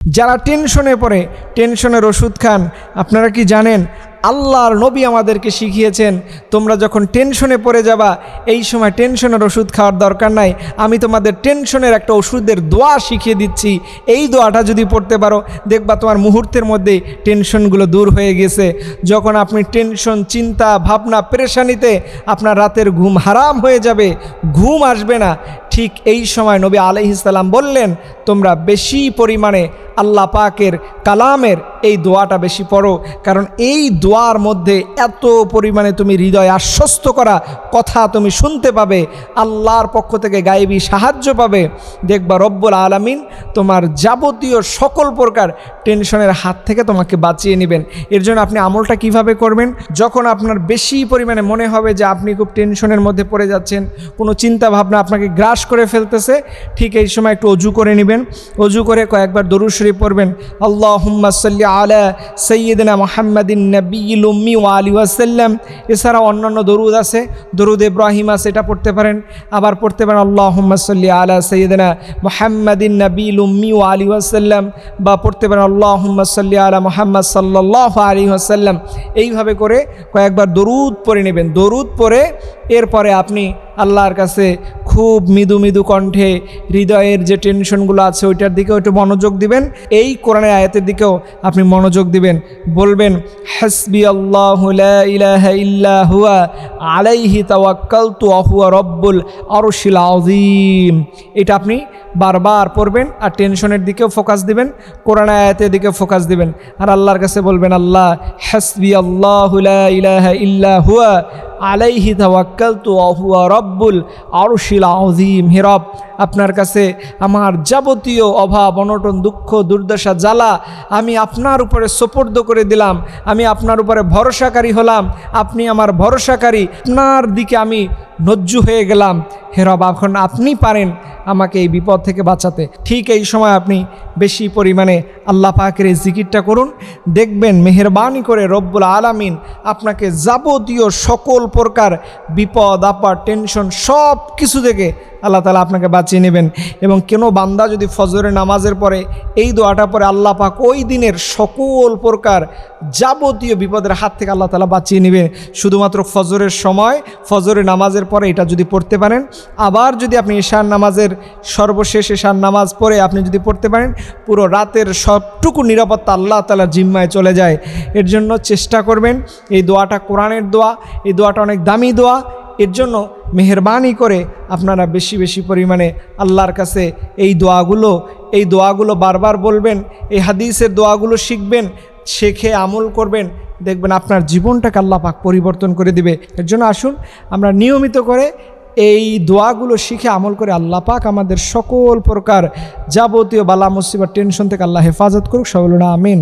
যারা টেনশনে পড়ে টেনশনের ওষুধ খান, আপনারা কি জানেন আল্লাহর নবী আমাদেরকে শিখিয়েছেন তোমরা যখন টেনশনে পড়ে যাবা এই সময় টেনশনের ওষুধ খাওয়ার দরকার নাই, আমি তোমাদের টেনশনের একটা ওষুধের দোয়া শিখিয়ে দিচ্ছি। এই দোয়াটা যদি পড়তে পারো দেখবা তোমার মুহূর্তের মধ্যে টেনশনগুলো দূর হয়ে গেছে। যখন আপনি টেনশন, চিন্তা, ভাবনা, পেরেশানিতে আপনার রাতের ঘুম হারাম হয়ে যাবে, ঘুম আসবে না, ঠিক এই সময় নবী আলাইহিস সালাম বললেন তোমরা বেশি পরিমাণে আল্লাহ পাকের কালামের এই দোয়াটা বেশি পড়ো, কারণ এই দোয়ার মধ্যে এত পরিমাণে তুমি হৃদয় আশ্বস্ত করা কথা তুমি শুনতে পাবে, আল্লাহর পক্ষ থেকে গায়েবী সাহায্য পাবে। দেখবা রব্বুল আলামিন তোমার যাবতীয় সকল প্রকার টেনশনের হাত থেকে তোমাকে বাঁচিয়ে নেবেন। এর জন্য আপনি আমলটা কিভাবে করবেন? যখন আপনার বেশি পরিমাণে মনে হবে যে আপনি খুব টেনশনের মধ্যে পড়ে যাচ্ছেন, কোনো চিন্তা ভাবনা আপনাকে গ্রাস করে ফেলতেছে, ঠিক এই সময় একটু অজু করে নেবেন। অজু করে কয়েকবার দরুদ শরীফ পড়বেন, আল্লাহুম্মা সাল্লি আলা সাইয়্যিদিনা মুহাম্মাদিন নাবিয়্যিল উম্মি ওয়া আলিহি ওয়াসাল্লাম। এছাড়াও অন্যান্য দরুদ আছে, দরুদ ইব্রাহিম আছে, এটা পড়তে পারেন। আবার পড়তে পারেন আল্লাহুম্মা সাল্লি আলা সাইয়্যিদিনা মুহাম্মাদিন নাবিয়্যিল উম্মি ওয়া আলিহি ওয়াসাল্লাম, বা পড়তে পারেন আল্লাহুম্মা সাল্লি আলা মুহাম্মাদ সাল্লাল্লাহু আলাইহি ওয়াসাল্লাম। এইভাবে করে কয়েকবার দরুদ পড়ে নেবেন। দরুদ পড়ে এরপরে আপনি আল্লাহর কাছে খুব মৃদু মৃদু কণ্ঠে হৃদয়ের যে টেনশনগুলো আছে ওইটার দিকেও একটু মনোযোগ দিবেন, এই কোরআনের আয়াতের দিকেও আপনি মনোযোগ দিবেন। বলবেন হাসবি আল্লাহু লা ইলাহা ইল্লা হুয়া আলাইহি তাওয়াক্কালতু ওয়া হুয়া রব্বুল আরশিল আযীম। এটা আপনি বারবার পড়বেন আর টেনশনের দিকেও ফোকাস দিবেন, কোরআনের আয়াতের দিকেও ফোকাস দিবেন। আর আল্লাহর কাছে বলবেন আল্লাহ হাসবি আল্লাহু লা ইলাহা ইল্লা হুয়া আলাইহি তাওয়াক্কালতু ওয়া হুয়া রব্বুল আরশিল আযীম। হে রব, আপনার কাছে আমার যাবতীয় অভাব, অনটন, দুঃখ, দুর্দশা, জ্বালা আমি আপনার উপরে সোপর্দ করে দিলাম, আমি আপনার উপরে ভরসাকারী হলাম, আপনি আমার ভরসাকারী, আপনার দিকে আমি নজ্জু হয়ে গেলাম। হে রব, এখন আপনি পারেন আমাকে এই বিপদ থেকে বাঁচাতে। ঠিক এই সময় আপনি বেশি পরিমাণে আল্লাহ পাকের এই জিকিরটা করুন, দেখবেন মেহেরবানি করে রব্বুল আলামিন আপনাকে যাবতীয় সকল প্রকার বিপদ আপদ, টেনশন সব কিছু থেকে আল্লাহ তাআলা আপনাকে বাঁচিয়ে নেবেন। এবং কোনো বান্দা যদি ফজরের নামাজের পরে এই দোয়াটা পরে আল্লাহ পাক ওই দিনের সকল প্রকার যাবতীয় বিপদের হাত থেকে আল্লাহ তাআলা বাঁচিয়ে নেবেন। শুধুমাত্র ফজরের সময়, ফজরের নামাজের পরে এটা যদি পড়তে পারেন, আবার যদি আপনি ঈশার নামাজের সর্বশেষ ঈশার নামাজ পড়ে আপনি যদি পড়তে পারেন, পুরো রাতের সবটুকু নিরাপত্তা আল্লাহ তাআলার জিম্মায় চলে যায়। এর জন্য চেষ্টা করবেন, এই দোয়াটা কোরআনের দোয়া, এই দোয়াটা অনেক দামি দোয়া। এর জন্য মেহেরবানি করে আপনারা বেশি বেশি পরিমাণে আল্লাহর কাছে এই দোয়াগুলো বারবার বলবেন, এই হাদিসের দোয়াগুলো শিখবেন, শেখে আমল করবেন, দেখবেন আপনার জীবনটাকে আল্লাহ পাক পরিবর্তন করে দিবে। এর জন্য আসুন আমরা নিয়মিত করে এই দোয়াগুলো শিখে আমল করে আল্লাহ পাক আমাদের সকল প্রকার যাবতীয় বালা মুসিবত, টেনশন থেকে আল্লাহ হেফাজত করুক। সকলে আমিন।